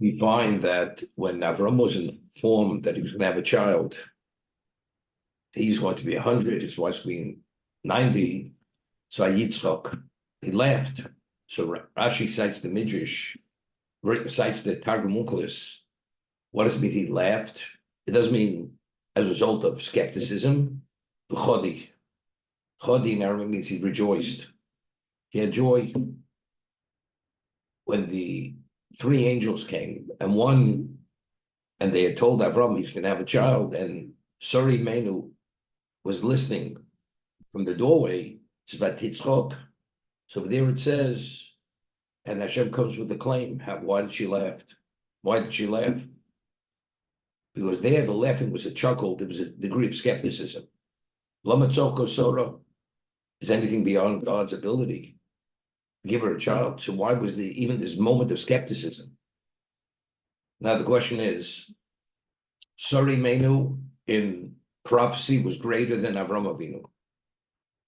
we find that when Avraham was informed that he was going to have a child, he's going to be 100, his wife's being 90, so Yitzchak, he laughed. So Rashi cites the Midrash, cites the Targum Onkelos. What does it mean he laughed? It doesn't mean as a result of skepticism. Chodi in Arabic means he rejoiced. He had joy. When the three angels came, and they had told Avraham he's going to have a child, and Sari Menu was listening from the doorway, so there it says, and Hashem comes with a claim. Why did she laugh? Why did she laugh? Because there the laughing was a chuckle, there was a degree of skepticism. Is anything beyond God's ability? Give her a child. So why was even this moment of skepticism? Now the question is, Sari Menu in prophecy was greater than Avraham Avinu.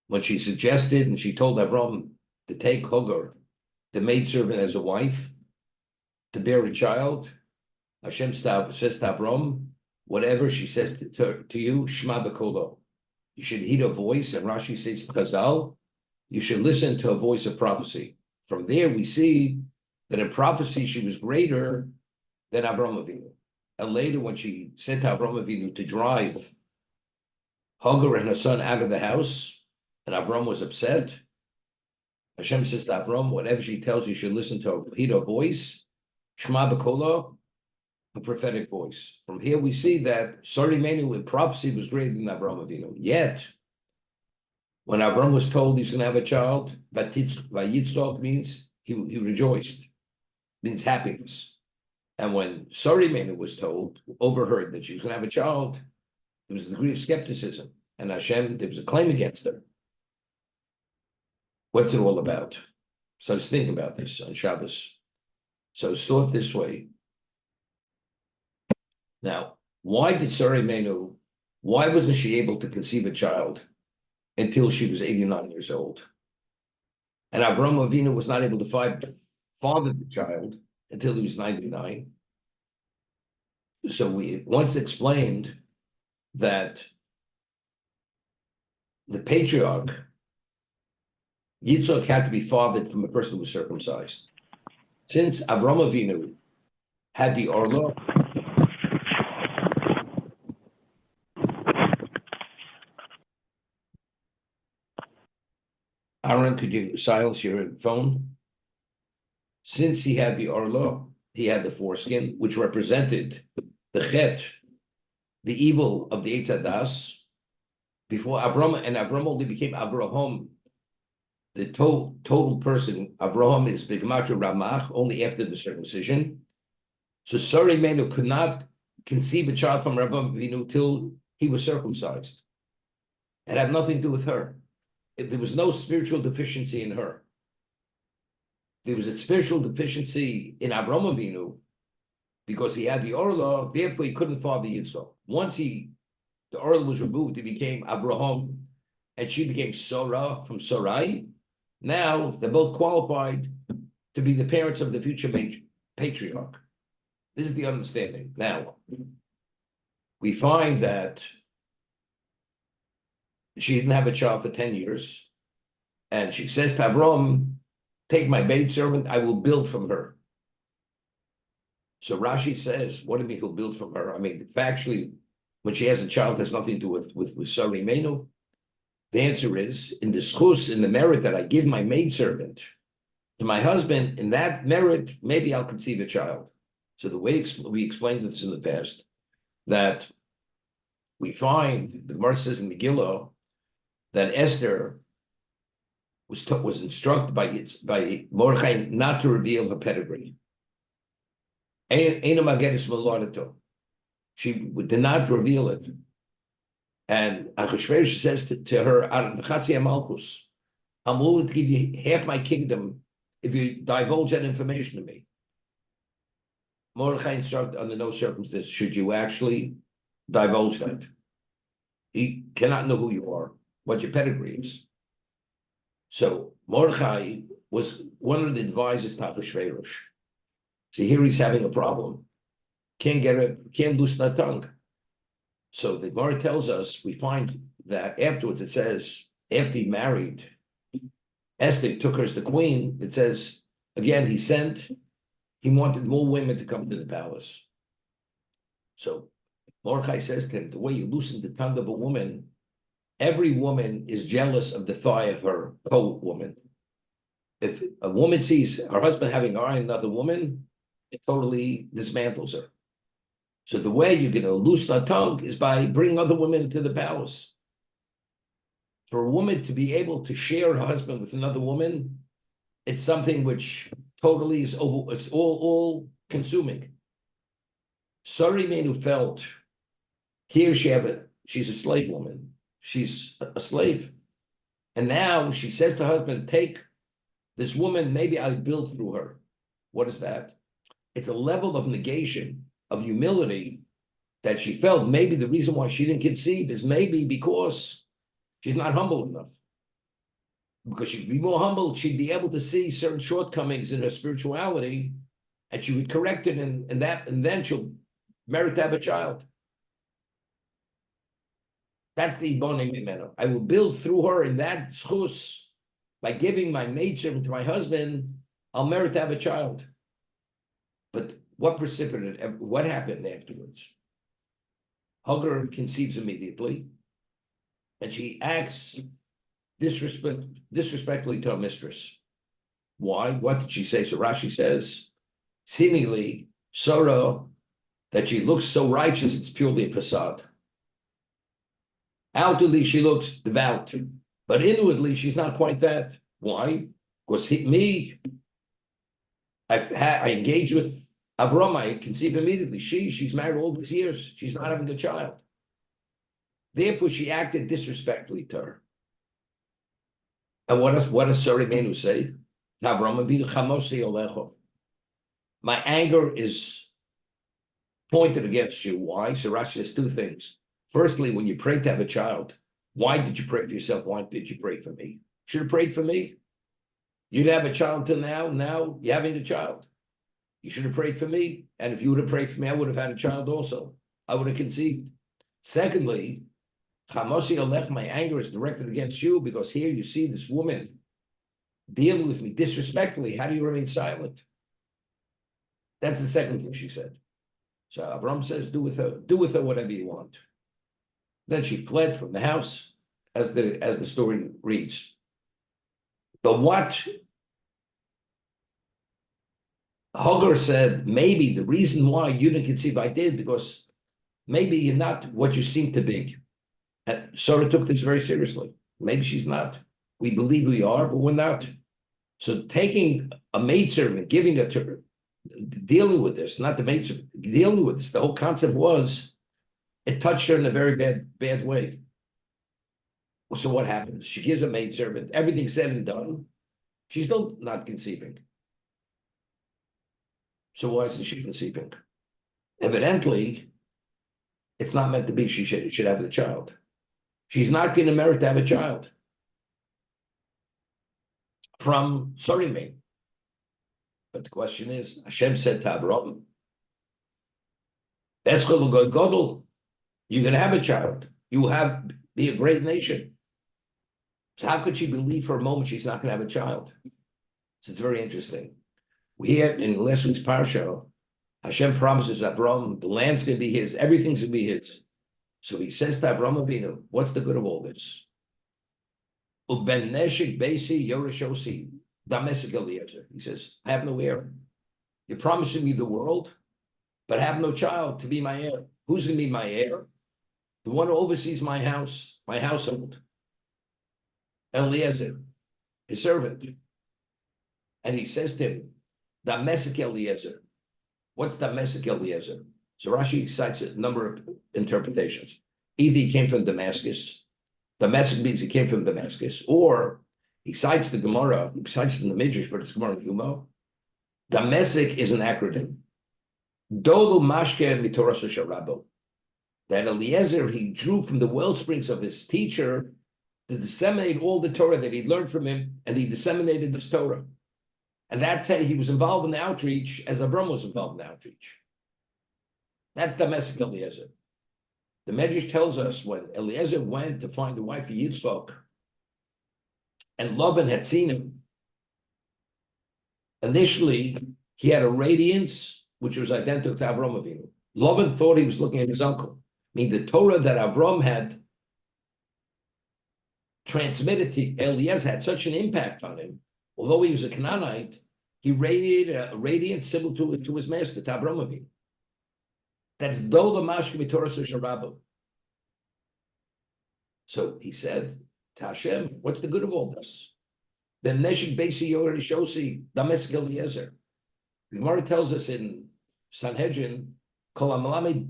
When she suggested and she told Avraham to take Hagar, the maidservant, as a wife, to bear a child, Hashem says to Avraham, whatever she says to you, Shema B'Kolo. You should heed her voice, and Rashi says to Chazal, you should listen to a voice of prophecy. From there, we see that in prophecy, she was greater than Avraham Avinu. And later, when she said to Avraham Avinu to drive Hagar and her son out of the house, and Avraham was upset, Hashem says to Avraham, whatever she tells you, should listen to her, heed her voice, Shema B'Kolo, a prophetic voice. From here, we see that Sari Menu in prophecy was greater than Avraham Avinu. Yet, when Avraham was told he's going to have a child, Vayitzchak means he rejoiced, means happiness. And when Sari Menu was told, overheard that she was going to have a child, there was a degree of skepticism. And Hashem, there was a claim against her. What's it all about? So let's think about this on Shabbos. So it's thought this way. Now, why did Sari Menu, why wasn't she able to conceive a child until she was 89 years old? And Avraham Avinu was not able to father the child until he was 99. So we once explained that the patriarch, Yitzchak, had to be fathered from a person who was circumcised. Since Avraham Avinu had the Orla, Aaron, could you silence your phone? Since he had the Orla, he had the foreskin, which represented the Chet, the evil of the Eitz Hadas. Before Avraham, and Avraham only became Avraham, the total person. Avraham is B'Gematria Ramach, only after the circumcision. So Sari Menu could not conceive a child from Avraham Avinu till he was circumcised. It had nothing to do with her. There was no spiritual deficiency in her. There was a spiritual deficiency in Avraham Avinu because he had the Orla, therefore he couldn't father Yitzchak. Once the Orla was removed, he became Avraham, and she became Sarah from Sarai. Now they're both qualified to be the parents of the future patriarch. This is the understanding. Now, we find that she didn't have a child for 10 years. And she says to Avraham, take my maidservant, I will build from her. So Rashi says, what do you mean he'll build from her? I mean, factually, when she has a child, it has nothing to do with Sari Menu. The answer is, in the schus, in the merit that I give my maidservant to my husband, in that merit, maybe I'll conceive a child. So the way we explained this in the past, that we find, the Gemara says in Megillah, that Esther was instructed by Mordechai not to reveal her pedigree. She did not reveal it. And Achashverosh says to her, I'm willing to give you half my kingdom if you divulge that information to me. Mordechai instructed, under no circumstances should you actually divulge that. He cannot know who you are, what your pedigree is. So Mordechai was one of the advisors to Achashverosh. So here he's having a problem. Can't loosen that tongue. So the Gemara tells us, we find that afterwards it says, after he married Esther, took her as the queen, it says, again, he wanted more women to come to the palace. So Mordechai says to him, the way you loosen the tongue of a woman, every woman is jealous of the thigh of her co-woman. If a woman sees her husband having an eye on another woman, it totally dismantles her. So the way you're going to loosen her tongue is by bringing other women into the palace. For a woman to be able to share her husband with another woman, it's something which totally is over. It's all consuming. Sorry, man, who felt here she's a slave woman. She's a slave, and now she says to her husband, "Take this woman. Maybe I'll build through her." What is that? It's a level of negation, of humility that she felt. Maybe the reason why she didn't conceive is maybe because she's not humble enough. Because she'd be more humble, she'd be able to see certain shortcomings in her spirituality, and she would correct it, and then she'll merit to have a child. That's the Ibonim Mimeno. I will build through her in that schus, by giving my maidservant to my husband, I'll merit to have a child. But what happened afterwards? Hagar conceives immediately, and she acts disrespectfully to her mistress. Why? What did she say? So Rashi says, seemingly, Sarah, that she looks so righteous, it's purely a facade. Outwardly, she looks devout, but inwardly, she's not quite that. Why? Because I engage with Avraham, I conceive immediately. She's married all these years. She's not having a child. Therefore, she acted disrespectfully to her. And what does Sari Menu say? My anger is pointed against you. Why? So Rashi says two things. Firstly, when you pray to have a child, why did you pray for yourself? Why did you pray for me? Should have prayed for me. You didn't have a child till now. Now you're having a child. You should have prayed for me. And if you would have prayed for me, I would have had a child also. I would have conceived. Secondly, my anger is directed against you because here you see this woman dealing with me disrespectfully. How do you remain silent? That's the second thing she said. So Avraham says, do with her whatever you want. Then she fled from the house, as the story reads. But what Hagar said, maybe the reason why you didn't conceive, I did, because maybe you're not what you seem to be. And Sarah took this very seriously. Maybe she's not. We believe we are, but we're not. So taking a maidservant, giving it to her, dealing with this, not the maidservant, dealing with this, the whole concept was, it touched her in a very bad way. So what happens? She gives a maidservant, everything's said and done. She's still not conceiving. So why isn't she conceiving? Evidently, it's not meant to be. She should have the child. She's not going to merit to have a child from Sorimim. But the question is, Hashem said to Avraham, Eshkol Godel, you're going to have a child. You will be a great nation. So how could she believe for a moment she's not going to have a child? So it's very interesting. We had in last week's parsha, Hashem promises Avraham the land's going to be his, everything's going to be his. So he says to Avraham Avinu, what's the good of all this? Uben neshik beisi yorishosi damesik Eliezer. He says, I have no heir. You're promising me the world, but I have no child to be my heir. Who's going to be my heir? The one who oversees my house, my household. Eliezer, his servant. And he says to him, damesik Eliezer. What's damesik Eliezer? So Rashi cites a number of interpretations. Either he came from Damascus. Damascus means he came from Damascus. Or he cites the Gemara, he cites from the Midrash, but it's Gemara Yuma. Damascus is an acronym. Dolu mashke mitoraso sharabo. That Eliezer, he drew from the well springs of his teacher to disseminate all the Torah that he learned from him, and he disseminated this Torah. And that's how he was involved in the outreach as Avraham was involved in the outreach. That's domestic Eliezer. The Medrash tells us when Eliezer went to find a wife for Yitzchak, and Lavan had seen him, initially he had a radiance which was identical to Avraham Avinu. Lavan thought he was looking at his uncle. I mean, the Torah that Avraham had transmitted to Eliezer had such an impact on him. Although he was a Canaanite, he radiated a radiance similar to his master, to Avraham Avinu. That's Dola Mashke Torah Sharabu. So he said to Hashem, what's the good of all this? Then Neshik Beisi Yor Shosi Damesk Eliezer. The Gemara tells us in Sanhedrin, when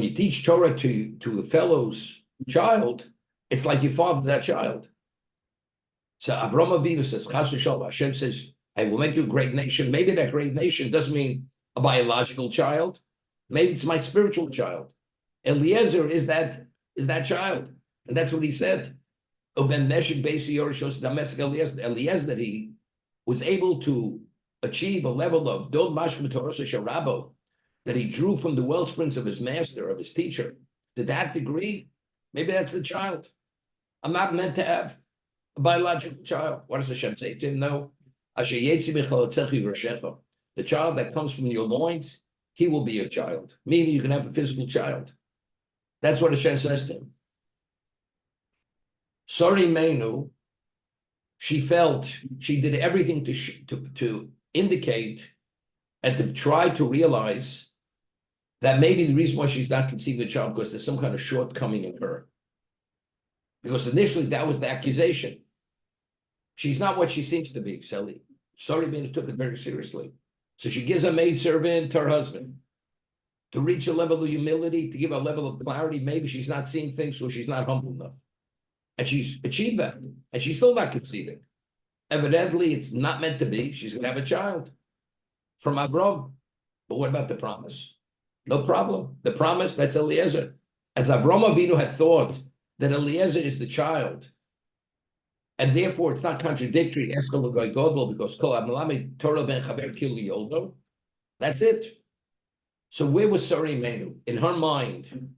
you teach Torah to a fellow's child, it's like you father that child. So Avraham Avinu says, Chas v'shalom, Hashem says, I will make you a great nation. Maybe that great nation doesn't mean a biological child. Maybe it's my spiritual child. Eliezer is that child. And that's what he said. Eliezer, that he was able to achieve a level of Dod Mashkim Torah Sharabo, that he drew from the wellsprings of his master, of his teacher. To that degree, maybe that's the child. I'm not meant to have a biological child. What does Hashem say to him? No. The child that comes from your loins, he will be a child. Meaning you can have a physical child. That's what Hashem says to him. Sorry, Menu, she felt, she did everything to indicate and to try to realize that maybe the reason why she's not conceiving a child because there's some kind of shortcoming in her. Because initially that was the accusation. She's not what she seems to be, Sally. Sorry, Menu took it very seriously. So she gives a maidservant to her husband to reach a level of humility, to give a level of clarity. Maybe she's not seeing things, so she's not humble enough. And she's achieved that. And she's still not conceiving. Evidently, it's not meant to be. She's going to have a child from Avraham. But what about the promise? No problem. The promise, that's Eliezer. As Avraham Avinu had thought that Eliezer is the child, and therefore it's not contradictory, Eshkol because Torah ben Chaver Kili Yoldo. That's it. So where was Sari Menu? In her mind,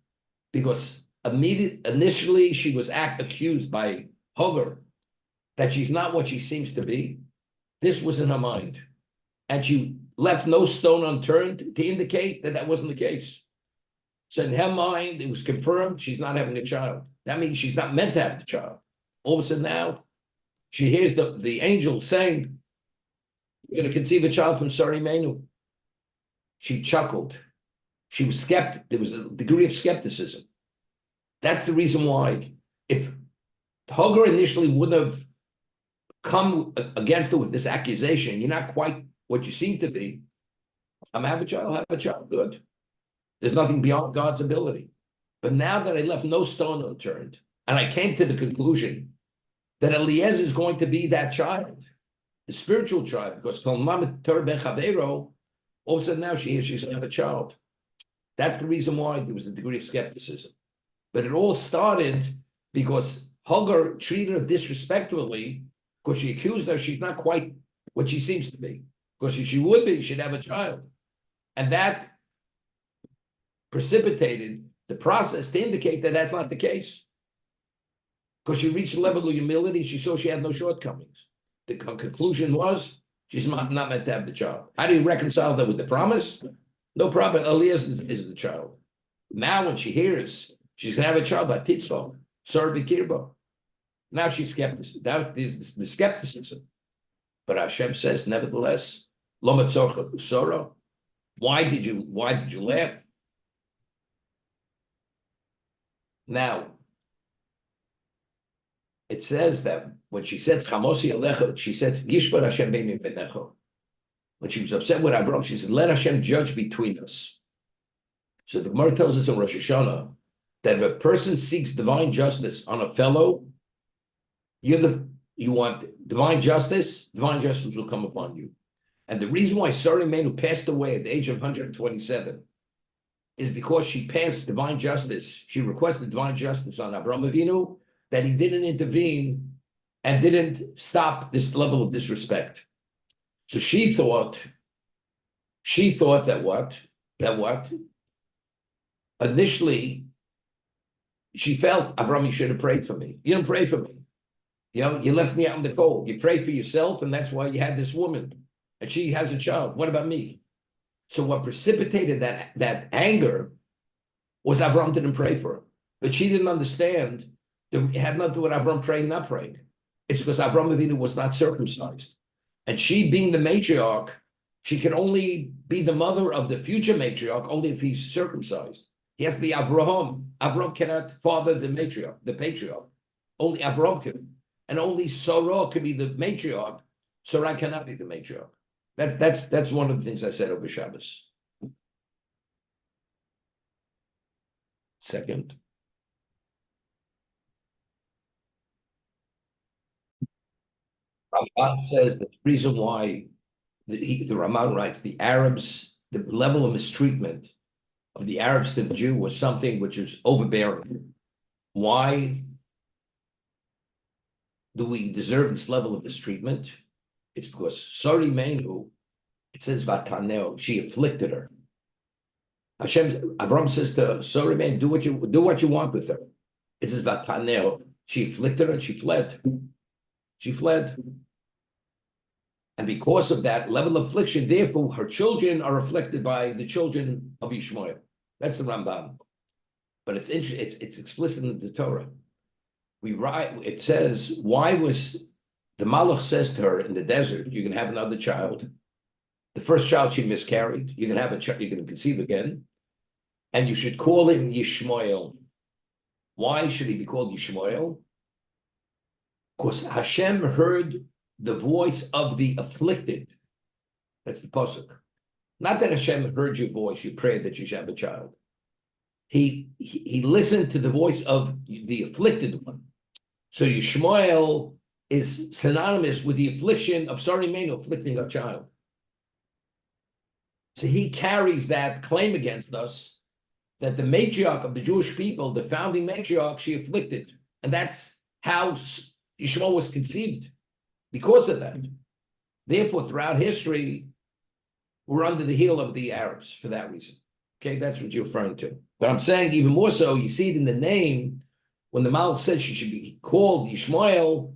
because initially she was accused by Hagar that she's not what she seems to be. This was in her mind. And she left no stone unturned to indicate that that wasn't the case. So in her mind, it was confirmed she's not having a child. That means she's not meant to have the child. All of a sudden now, she hears the angel saying, you're going to conceive a child from Sari Menu. She chuckled. She was skeptic. There was a degree of skepticism. That's the reason why. If Hagar initially wouldn't have come against her with this accusation, you're not quite what you seem to be. I'm have a child, good. There's nothing beyond God's ability. But now that I left no stone unturned, and I came to the conclusion that Eliezer is going to be that child, the spiritual child, because all of a sudden now she's going to have a child. That's the reason why there was a degree of skepticism. But it all started because Hagar treated her disrespectfully because she accused her she's not quite what she seems to be. Because if she would be, she'd have a child. And that precipitated the process to indicate that that's not the case. Because she reached a level of humility, she saw she had no shortcomings. The conclusion was she's not meant to have the child. How do you reconcile that with the promise? No problem. Eliezer is the child. Now when she hears she's going to have a child by Titzvah, Sarah Bikirba, now she's skeptical. That is the skepticism. But Hashem says, nevertheless, Loma Tzorcha Usora. Why did you laugh? Now, it says that when she said Chamosi Alecha, she said Yishbar Hashem Beini Benecho. When she was upset with Avraham, she said, let Hashem judge between us. So the Gemara tells us in Rosh Hashanah that if a person seeks divine justice on a fellow, you want divine justice will come upon you. And the reason why Sarah Menu passed away at the age of 127 is because she passed divine justice. She requested divine justice on Avraham Avinu, that he didn't intervene and didn't stop this level of disrespect. So she thought that what? Initially, she felt, Avraham, you should have prayed for me. You didn't pray for me. You left me out in the cold. You prayed for yourself, and that's why you had this woman. And she has a child. What about me? So what precipitated that anger was Avraham didn't pray for her. But she didn't understand that it had nothing to do with Avraham praying, not praying. It's because Avraham Avinu was not circumcised. And she, being the matriarch, she can only be the mother of the future matriarch only if he's circumcised. He has to be Avraham. Avraham cannot father the matriarch, the patriarch. Only Avraham can. And only Sarah can be the matriarch. Sarah cannot be the matriarch. That's one of the things I said over Shabbos. Second. Ramban says the reason why the Ramban writes the Arabs, the level of mistreatment of the Arabs to the Jew was something which is overbearing. Why do we deserve this level of mistreatment? It's because Sari Menu, it says Vataneo, she afflicted her. Avraham says to Sari Menu, do what you want with her. It says Vataneo, she afflicted her and she fled. She fled. And because of that level of affliction, therefore, her children are afflicted by the children of Ishmael. That's the Rambam. But it's interesting, it's explicit in the Torah. It says, why was the Malach says to her in the desert, you can have another child. The first child she miscarried, you can have a child, you can conceive again, and you should call him Yishmael. Why should he be called Yishmael? Because Hashem heard the voice of the afflicted. That's the pasuk. Not that Hashem heard your voice, you prayed that you should have a child. He listened to the voice of the afflicted one. So Yishmael is synonymous with the affliction of Sari Menu, afflicting a child. So he carries that claim against us that the matriarch of the Jewish people, the founding matriarch, she afflicted. And that's how Yishmael was conceived, because of that. Therefore, throughout history, we're under the heel of the Arabs for that reason. Okay, that's what you're referring to. But I'm saying even more so, you see it in the name, when the Malach says she should be called Yishmael,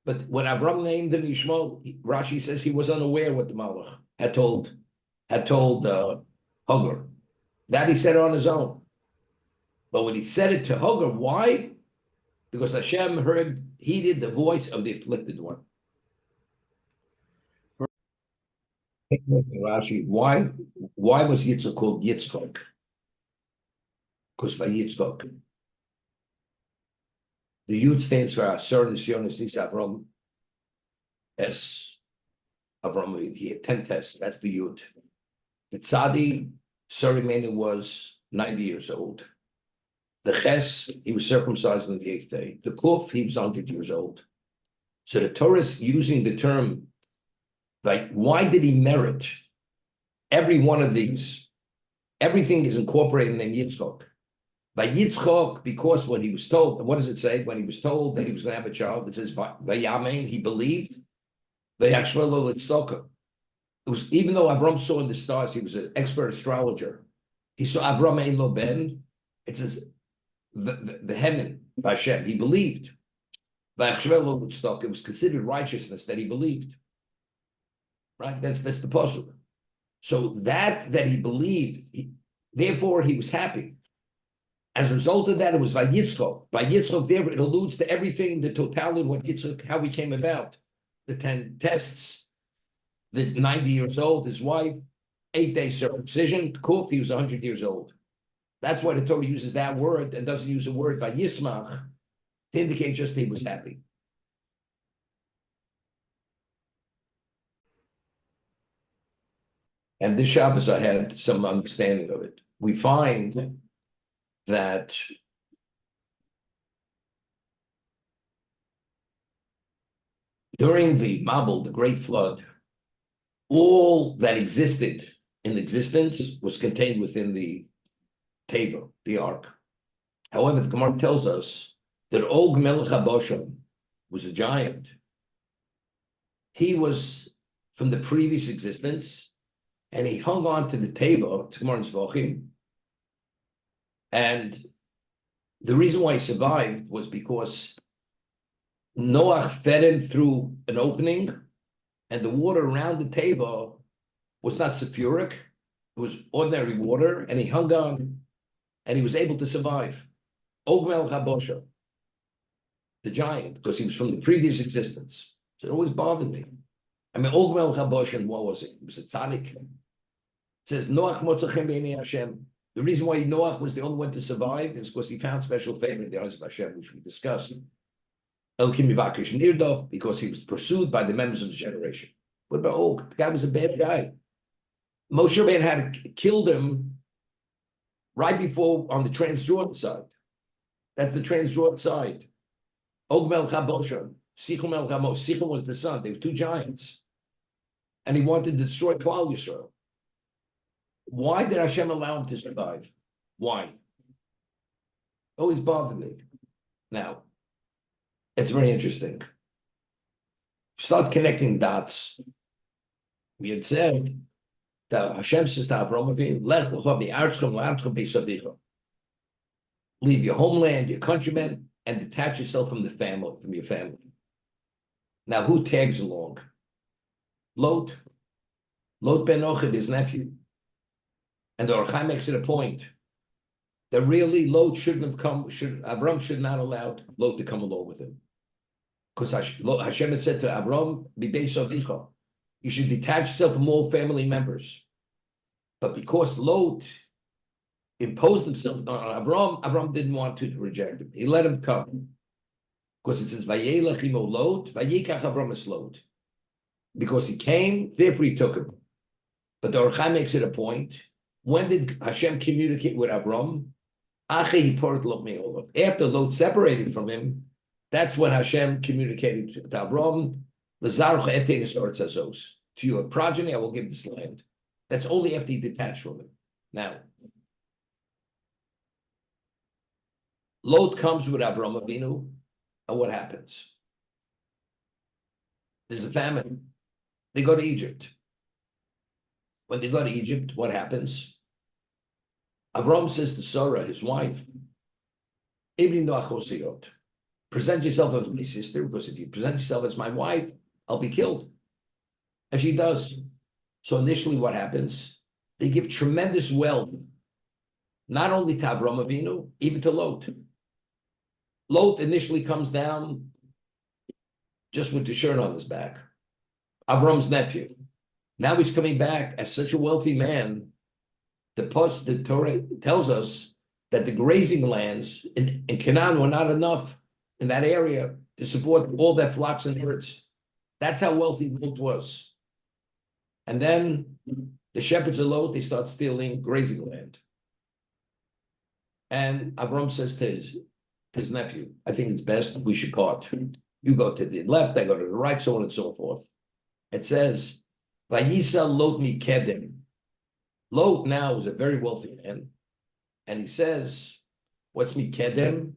but when Avraham named him Yishmael, Rashi says he was unaware what the Malach had told Hagar. That he said on his own. But when he said it to Hagar, why? Because Hashem heeded the voice of the afflicted one. Rashi, why was Yitzchak called Yitzchak? Because Vayitzchak. The Yud stands for Asher Nisyonis Nis Avraham. S. Avraham, he had 10 tests. That's the Yud. The Tzadi, Sari Menu, was 90 years old. The Ches, he was circumcised on the 8th day. The Kuf, he was 100 years old. So the Torah is using the term, like, why did he merit every one of these? Everything is incorporated in the name Yitzchak. By Yitzchak, because when he was told, and what does it say? When he was told that he was going to have a child, it says, Vayamein, he believed. Vayachshvelo Yitzchak. It was, even though Avraham saw in the stars, he was an expert astrologer. He saw Avraham ein lo ben. It says, the Hemen, Hashem, he believed. Vayachshvelo Yitzchak. It was considered righteousness that he believed. Right? That's the pasuk. So that he believed, therefore he was happy. As a result of that, it was by Yitzchak. By Yitzchak, there it alludes to everything, the totality of what Yitzchak, how he came about. The 10 tests, the 90 years old, his wife, 8-day circumcision, Kuf, he was 100 years old. That's why the Torah uses that word and doesn't use the word by Yismach to indicate just that he was happy. And this Shabbos, I had some understanding of it. We find that during the Mabul, the Great Flood, all that existed in existence was contained within the Teva, the Ark. However, the Gemara tells us that Og Melech HaBoshem, was a giant. He was from the previous existence, and he hung on to the teva, and the reason why he survived was because Noach fed him through an opening, and the water around the teva was not sulfuric, it was ordinary water, and he hung on, and he was able to survive. Ogmel Chabosha, the giant, because he was from the previous existence. So it always bothered me. I mean, Ogmel Chabosha, what was it? It was a tzaddik. It says, Noach motzachem b'nei Hashem. The reason why Noach was the only one to survive is because he found special favor in the eyes of Hashem, which we discussed. Elkim Mivakish Nirdov, because he was pursued by the members of the generation. What about Og? The guy was a bad guy. Moshe Rabbeinu had killed him right before on the Transjordan side. That's the Transjordan side. Og Mel Chabosha, Sichum El Chamos. Sichum was the son. They were two giants. And he wanted to destroy Klal Yisrael. Why did Hashem allow him to survive? Why? Always bothered me. Now, it's very interesting. Start connecting dots. We had said that Hashem says to Avraham Avinu, Lech l'cha bi'artzchem la'artzchem b'savicha. Leave your homeland, your countrymen, and detach yourself from the family, from your family. Now, who tags along? Lot. Lot ben Ochid, his nephew. And the Orchai makes it a point that really Lot shouldn't have come, Avraham should not have allowed Lot to come along with him. Because Hashem had said to Avraham, B'beis avicha, you should detach yourself from all family members. But because Lot imposed himself on Avraham didn't want to reject him. He let him come. Because it says, Vayeira chimo Lot, vayikach Avraham es Lot. Because he came, therefore he took him. But the Orchai makes it a point. When did Hashem communicate with Avraham? After Lot separated from him, that's when Hashem communicated to Avraham, to your progeny, I will give this land. That's only after he detached from him. Now, Lot comes with Avraham Avinu, and what happens? There's a famine. They go to Egypt. When they go to Egypt, what happens? Avraham says to Sarah, his wife, present yourself as my sister, because if you present yourself as my wife, I'll be killed. And she does. So initially what happens? They give tremendous wealth, not only to Avraham Avinu, even to Lot. Lot initially comes down just with the shirt on his back. Avram's nephew. Now he's coming back as such a wealthy man. The Torah tells us that the grazing lands in Canaan were not enough in that area to support all their flocks and herds. That's how wealthy Lot was. And then the shepherds of Lot, they start stealing grazing land. And Avram says to his nephew, I think it's best we should part. You go to the left, I go to the right, so on and so forth. It says, Vayisa Lot mi kedem. Lot now is a very wealthy man. And he says, what's mi kedem?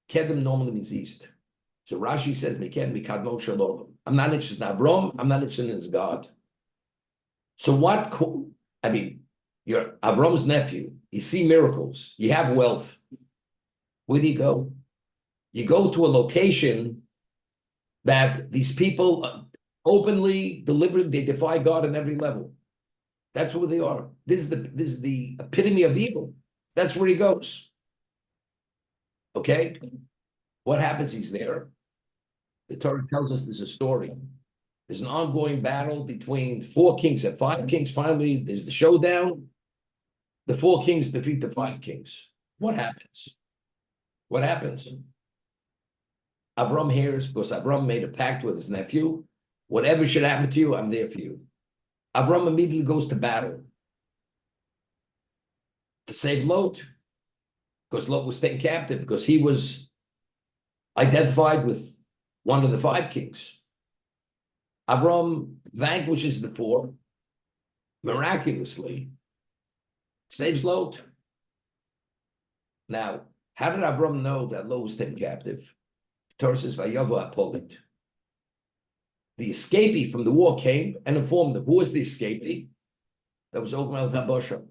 Kedem normally means east. So Rashi says, mi kedem, mi kadmo shalom. I'm not interested in Avram, I'm not interested in his God. So you're Avram's nephew. You see miracles. You have wealth. Where do you go? You go to a location that these people openly, deliberately, they defy God on every level. That's where they are. This is the epitome of evil. That's where he goes. Okay? What happens? He's there. The Torah tells us there's a story. There's an ongoing battle between 4 kings and 5 kings. Finally, there's the showdown. The 4 kings defeat the 5 kings. What happens? What happens? Avram hears, because Avram made a pact with his nephew. Whatever should happen to you, I'm there for you. Avram immediately goes to battle to save Lot, because Lot was taken captive, because he was identified with one of the 5 kings. Avram vanquishes the 4, miraculously, saves Lot. Now, how did Avram know that Lot was taken captive? Torah says, Vayavo Apolit. The escapee from the war came and informed them. Who was the escapee? That was Og Melech HaBosher.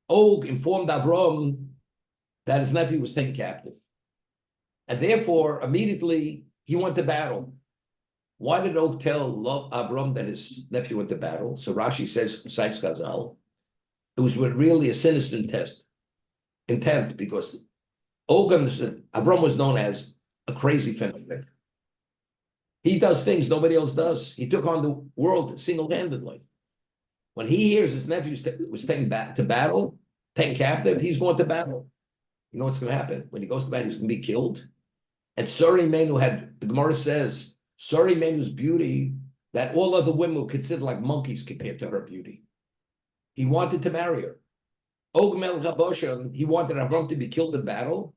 Og informed Avraham that his nephew was taken captive. And therefore, immediately, he went to battle. Why did Og tell Avraham that his nephew went to battle? So Rashi says, cites Chazal, it was really a sinister intent, because Og understood, Avraham was known as a crazy fanatic. He does things nobody else does. He took on the world single-handedly. When he hears his nephew was taken back to battle, taken captive, he's going to battle. You know what's going to happen? When he goes to battle, he's going to be killed. And Sari Menu the Gemara says, Sari Menu's beauty, that all other women were considered like monkeys compared to her beauty. He wanted to marry her. Og Melech HaBosher, he wanted Avram to be killed in battle.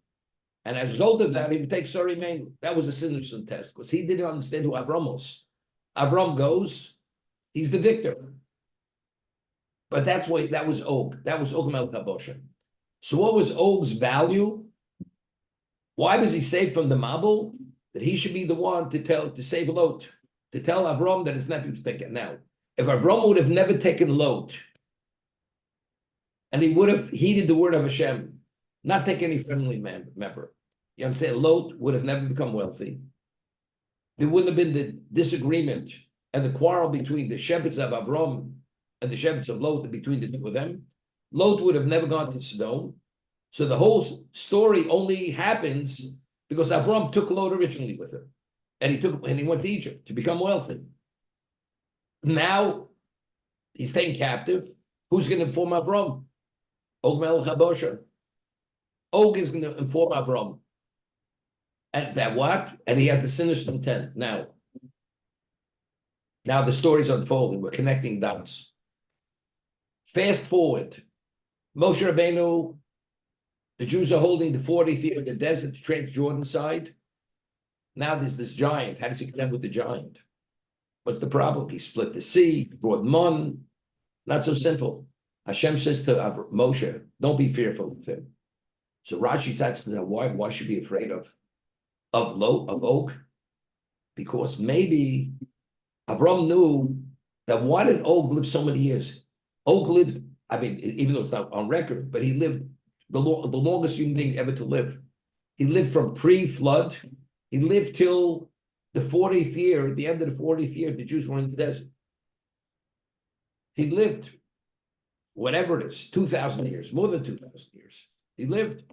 And as a result of that, he would take Sari Menu. That was a sinister test, because he didn't understand who Avram was. Avram goes, he's the victor. But that was Og. That was Og Melech HaBosher. So what was Og's value? Why was he saved from the Mabul? That he should be the one to save Lot, to tell Avram that his nephew was taken. Now, if Avram would have never taken Lot, and he would have heeded the word of Hashem, not take any family member, you understand? Lot would have never become wealthy. There wouldn't have been the disagreement and the quarrel between the shepherds of Avram and the shepherds of Lot, between the two of them. Lot would have never gone to Sodom. So the whole story only happens because Avram took Lot originally with him. And he went to Egypt to become wealthy. Now he's taken captive. Who's going to inform Avram? Og Melech HaBosher. Og is going to inform Avram. And that what? And he has the sinister intent. Now the story's unfolding. We're connecting dots. Fast forward. Moshe Rabbeinu, the Jews are holding the 40th year in the desert, the Trans-Jordan side. Now there's this giant. How does he contend with the giant? What's the problem? He split the sea, brought mann. Not so simple. Hashem says to Moshe, don't be fearful of him. So Rashi says, why should we be afraid of Og? Because maybe Avram knew that why did Og live so many years? Og lived, even though it's not on record, but he lived the longest human being ever to live. He lived from pre-flood. He lived till the 40th year. At the end of the 40th year, the Jews were in the desert. He lived, whatever it is, 2,000 years, more than 2,000 years. He lived.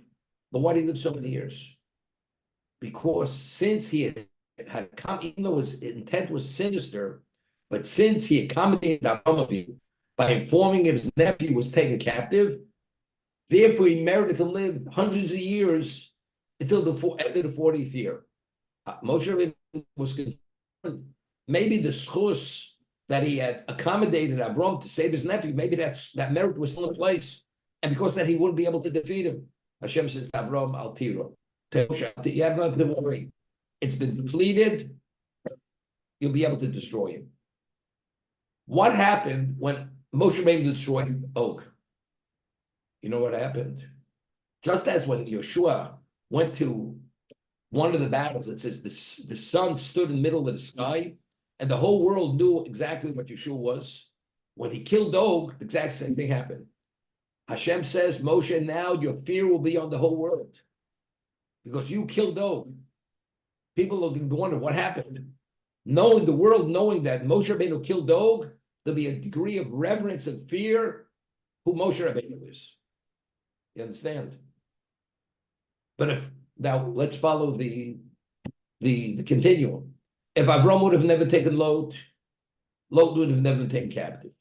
But why did he live so many years? Because since he had even though his intent was sinister, but since he accommodated Avraham by informing him his nephew was taken captive, therefore he merited to live hundreds of years until the end of the 40th year. Moshe was concerned. Maybe the schus that he had accommodated Avraham to save his nephew, maybe that merit was still in place. And because that he wouldn't be able to defeat him. Hashem says, Avraham al tiro. You have nothing to worry. It's been depleted. You'll be able to destroy him. What happened when Moshe Rabbeinu destroyed Og? You know what happened? Just as when Yeshua went to one of the battles, it says the sun stood in the middle of the sky, and the whole world knew exactly what Yeshua was. When he killed Og, the exact same thing happened. Hashem says, Moshe, now your fear will be on the whole world. Because you killed Og. People are going to wonder what happened. Knowing the world, knowing that Moshe Rabbeinu killed Og, there'll be a degree of reverence and fear who Moshe Rabbeinu is. You understand? But now let's follow the continuum. If Avraham would have never taken Lot would have never been taken captive.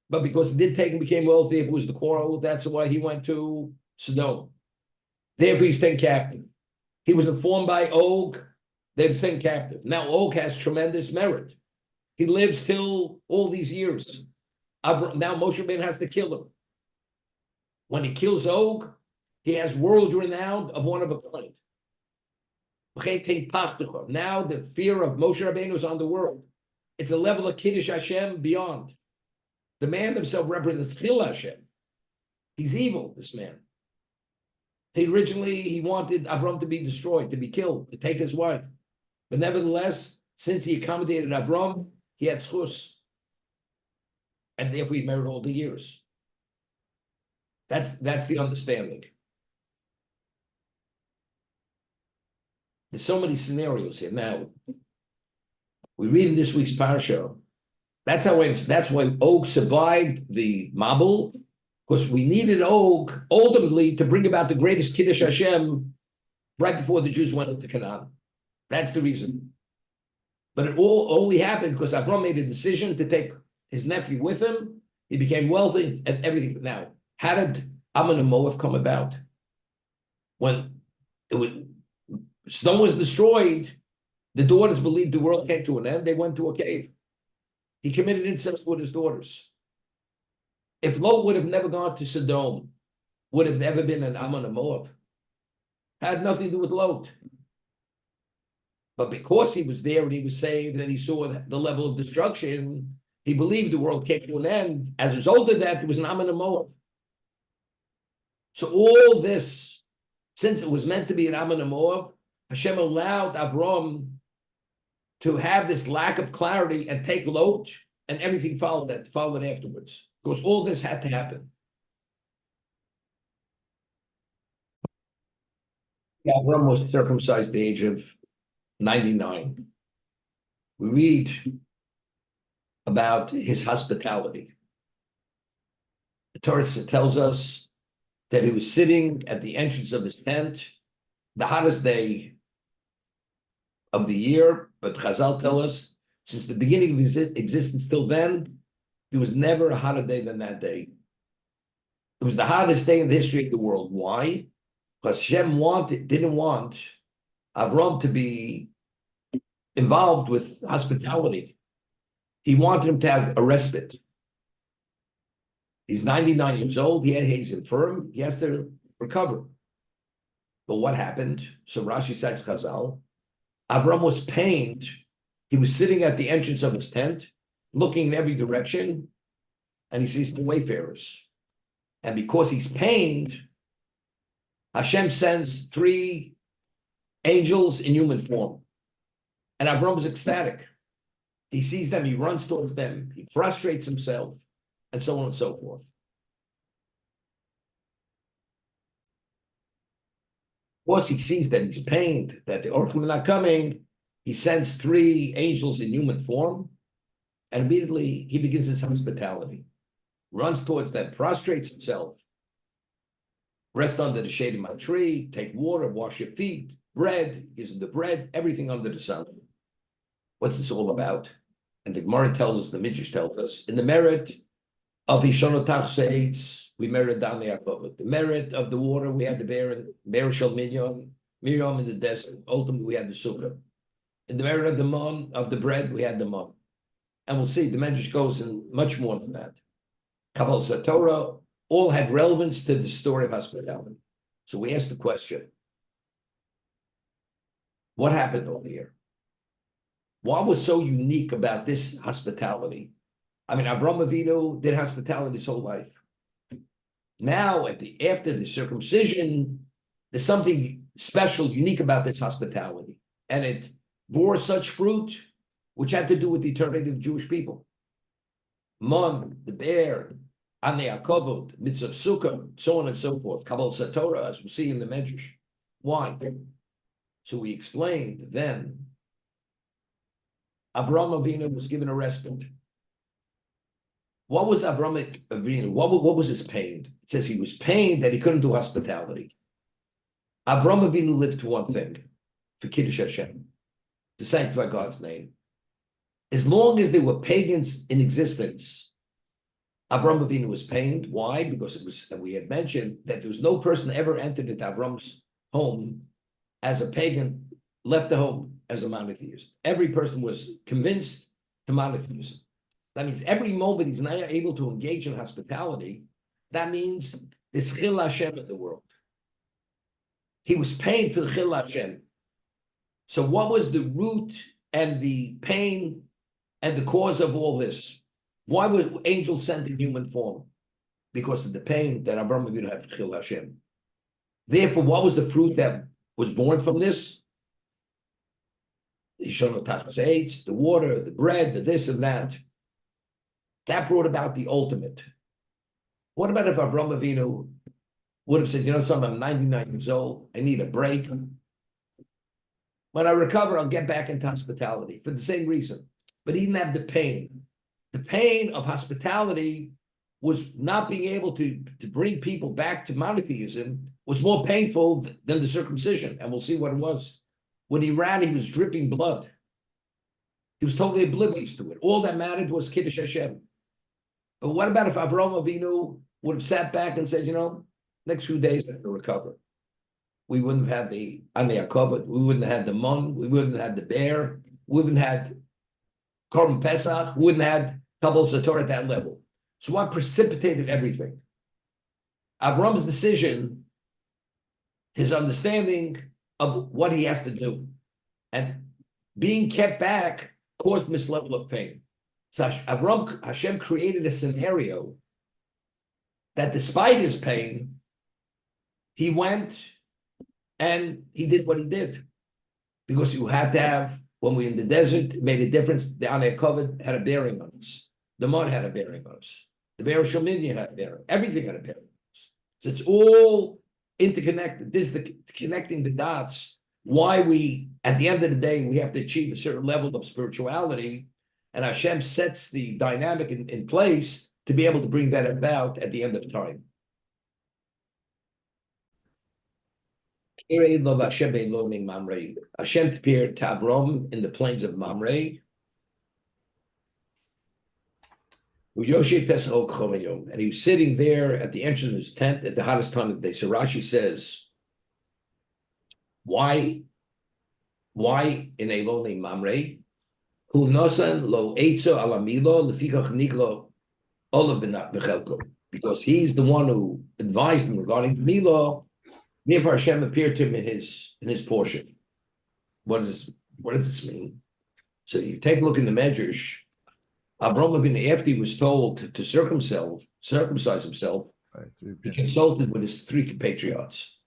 But because he did take and became wealthy, if it was the quarrel, that's why he went to Sodom. Therefore, he's taken captive. He was informed by Og, they were taken captive. Now Og has tremendous merit. He lives till all these years. Now Moshe Rabbeinu has to kill him. When he kills Og, he has world renown of one of a kind. Now the fear of Moshe Rabbeinu is on the world. It's a level of Kiddush Hashem beyond. The man himself represents Chil Hashem. He's evil, this man. He wanted Avraham to be destroyed, to be killed, to take his wife. But nevertheless, since he accommodated Avraham, he had schus. And therefore he married all the years. That's the understanding. There's so many scenarios here. Now, we read in this week's parasha. That's why Og survived the Mabul, because we needed Og ultimately to bring about the greatest Kiddush Hashem right before the Jews went into Canaan. That's the reason. But it all only happened because Avraham made a decision to take his nephew with him. He became wealthy and everything. Now, how did Ammon and Moab come about? When Sodom was destroyed, the daughters believed the world came to an end. They went to a cave. He committed incest with his daughters. If Lot would have never gone to Sodom, would have never been an Ammon and Moab. Had nothing to do with Lot. But because he was there and he was saved and he saw the level of destruction, he believed the world came to an end. As a result of that, there was an Ammon and Moab. So all this, since it was meant to be an Ammon and Moab, Hashem allowed Avraham to have this lack of clarity and take Lot, and everything followed afterwards. Because all this had to happen. Avraham was circumcised at the age of 99. We read about his hospitality. The Torah tells us that he was sitting at the entrance of his tent, the hottest day of the year, but Chazal tell us, since the beginning of his existence till then, there was never a hotter day than that day. It was the hottest day in the history of the world. Why? Because Hashem didn't want Avraham to be involved with hospitality. He wanted him to have a respite. He's 99 years old. He's infirm. He has to recover. But what happened? So Rashi cites Chazal. Avraham was pained. He was sitting at the entrance of his tent, looking in every direction, and he sees the wayfarers. And because he's pained, Hashem sends 3 angels in human form. And Avraham is ecstatic. He sees them, he runs towards them, he frustrates himself, and so on and so forth. Once he sees that he's pained, that the Orchim are not coming, he sends 3 angels in human form, and immediately he begins his hospitality. Runs towards them, prostrates himself, rest under the shade of my tree, take water, wash your feet, bread, gives him the bread, everything under the sun. What's this all about? And the Gemara tells us, the Midrash tells us, in the merit of Ishonotach Seitz, we merit down the Yaakov. The merit of the water, we had the bear Shel Miriam in the desert. Ultimately, we had the sukkah. In the merit of the mann, of the bread, we had the mann. And we'll see, the Midrash goes in much more than that. Kabbalah Torah, all had relevance to the story of hospitality. So we ask the question, what happened over here? What was so unique about this hospitality? I mean, Avraham Avinu did hospitality his whole life. Now, after the circumcision, there's something special, unique about this hospitality. And it bore such fruit, which had to do with the eternity of Jewish people. Mann, the bear, Aner and Eshkol, mitzvah sukkah, so on and so forth. Kabbalah Torah, as we see in the Medrash. Why? So we explained then, Avraham Avinu was given a respite. What was Avraham Avinu? What was his pain? It says he was pained that he couldn't do hospitality. Avraham Avinu lived to one thing, for Kiddush Hashem, to sanctify God's name. As long as there were pagans in existence, Avraham Avinu was pained. Why? Because it was, and we had mentioned that there was no person ever entered into Avraham's home as a pagan, left the home as a monotheist. Every person was convinced to monotheism. That means every moment he's not able to engage in hospitality, that means there's chil Hashem in the world. He was pained for the chil Hashem. So what was the root and the pain and the cause of all this? Why were angels sent in human form? Because of the pain that Avraham Avinu had for chil Hashem. Therefore, what was the fruit that was born from this? the water, the bread, the this and that. That brought about the ultimate. What about if Avraham Avinu would have said, you know something, I'm 99 years old, I need a break. When I recover, I'll get back into hospitality for the same reason. But he didn't have the pain. The pain of hospitality was not being able to bring people back to monotheism was more painful than the circumcision. And we'll see what it was. When he ran, he was dripping blood. He was totally oblivious to it. All that mattered was Kiddush Hashem. But what about if Avraham Avinu would have sat back and said, you know, next few days I'm going to recover. We wouldn't have had the Aner covered. We wouldn't have had the mann. We wouldn't have had the bear. We wouldn't have had Korban Pesach. We wouldn't have had Kabbalah Sator at that level. So what precipitated everything? Avram's decision, his understanding of what he has to do, and being kept back caused him this level of pain. So Hashem created a scenario that despite his pain, he went and he did what he did. Because you had to have, when we were in the desert, it made a difference. The Aner covered had a bearing on us. The mann had a bearing on us. The bear of Shominian had a bearing. Everything had a bearing on us. So it's all interconnected. This is the connecting the dots. Why we, at the end of the day, we have to achieve a certain level of spirituality. And Hashem sets the dynamic in place to be able to bring that about at the end of time. Hashem appeared to Avraham in the plains of Mamre. And he was sitting there at the entrance of his tent at the hottest time of the day. So Rashi says, why in a lonely Mamre? Who nosan lo eitzo alamilo lefikach niglo olav bechelko, because he's the one who advised him regarding the milah. Therefore, Hashem appeared to him in his portion. What does this mean? So you take a look in the Medrash. Avraham Avinu, after he was told to circumcise himself, he consulted with his 3 compatriots.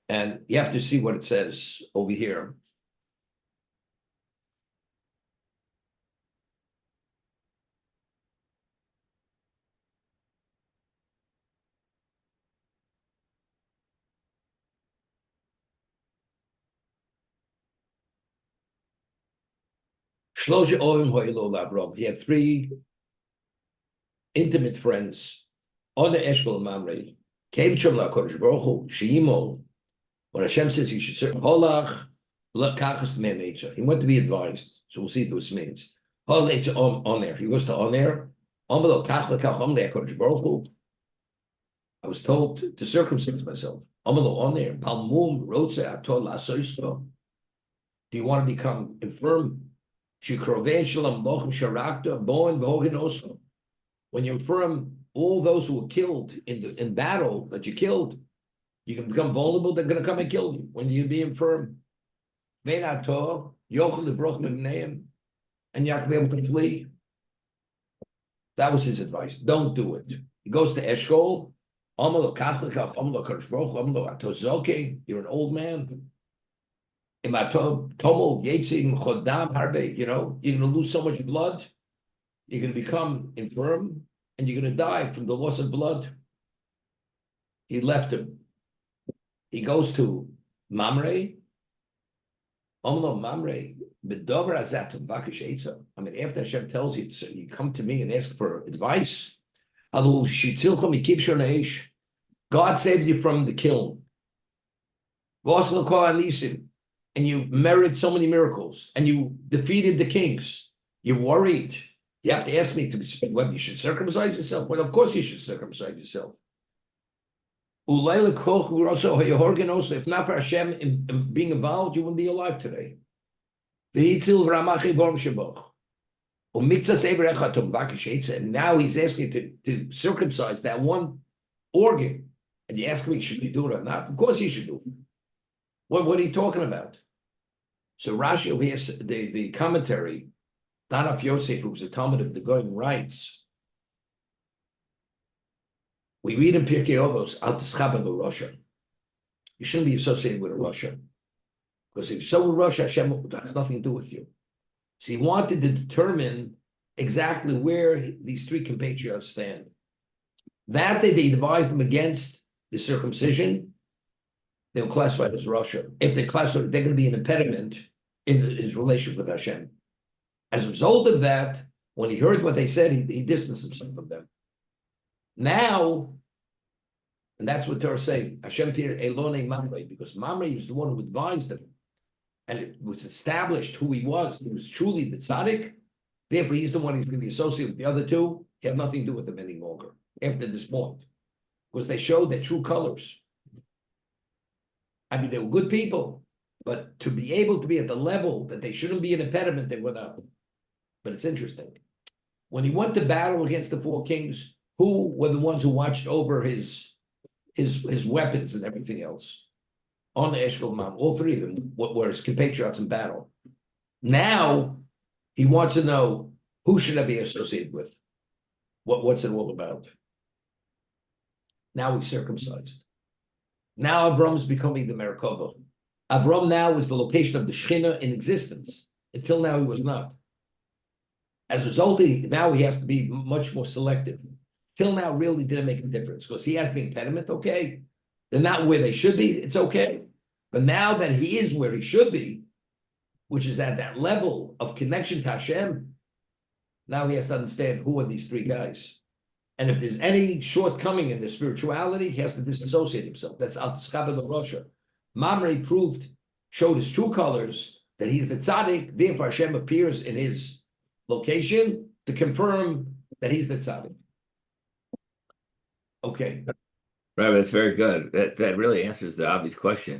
And you have to see what it says over here. He had 3 intimate friends. Aner and Eshkol Mamre came to him. When Hashem says he should serve Holach, he went to be advised. So we'll see what this means. He goes to Aner. I was told to circumcise myself. Do you want to become infirm? When you infirm, all those who were killed in battle that you killed, you can become vulnerable. They're going to come and kill you when you be infirm. And you're not going to be able to flee. That was his advice. Don't do it. He goes to Eshkol. You're an old man. You know, you're going to lose so much blood. You're going to become infirm, and you're going to die from the loss of blood. He left him. He goes to Mamre. Mamre. I mean, after Hashem tells you, you come to me and ask for advice. God saved you from the kiln. And you merited so many miracles, and you defeated the kings. You're worried. You have to ask me whether you should circumcise yourself. Well, of course you should circumcise yourself. If not for Hashem in being involved, you wouldn't be alive today. And now he's asking you to circumcise that one organ. And you ask me, should you do it or not? Of course you should do it. What are you talking about? So Rashi, we have the commentary, Danaf Yosef, who's a Talmud of the Goyim, writes, we read in Pirkei Avos, Al Tischaben B'Rosha. You shouldn't be associated with a Russia. Because if so Russia, Hashem has nothing to do with you. So he wanted to determine exactly where these three compatriots stand. That day they devised them against the circumcision, they'll classify it as Russia. If they classify it, they're going to be an impediment in his relationship with Hashem. As a result of that, when he heard what they said, he distanced himself from them. Now, and that's what Torah saying, Hashem appeared Elone Mamre, because Mamre was the one who advised them. And it was established who he was. He was truly the tzaddik. Therefore, he's the one who's going to be associated with the other two. He had nothing to do with them any longer after this point. Because they showed their true colors. I mean, they were good people. But to be able to be at the level that they shouldn't be an impediment, they went up. But it's interesting. When he went to battle against the four kings, who were the ones who watched over his weapons and everything else? Aner and Eshkol, all three of them were his compatriots in battle. Now, he wants to know, who should I be associated with? What's it all about? Now he's circumcised. Now Avram's becoming the Merkava. Avram now is the location of the Shekhinah in existence. Until now, he was not. As a result, now he has to be much more selective. Till now, really didn't make a difference because he has the impediment, okay? They're not where they should be, it's okay. But now that he is where he should be, which is at that level of connection to Hashem, now he has to understand who are these three guys. And if there's any shortcoming in the spirituality, he has to disassociate himself. That's Al-Tiskaba the Russia. Mamre showed his true colors, that he's the tzaddik, therefore Hashem appears in his location to confirm that he's the tzaddik. Okay. Right, that's very good. That really answers the obvious question.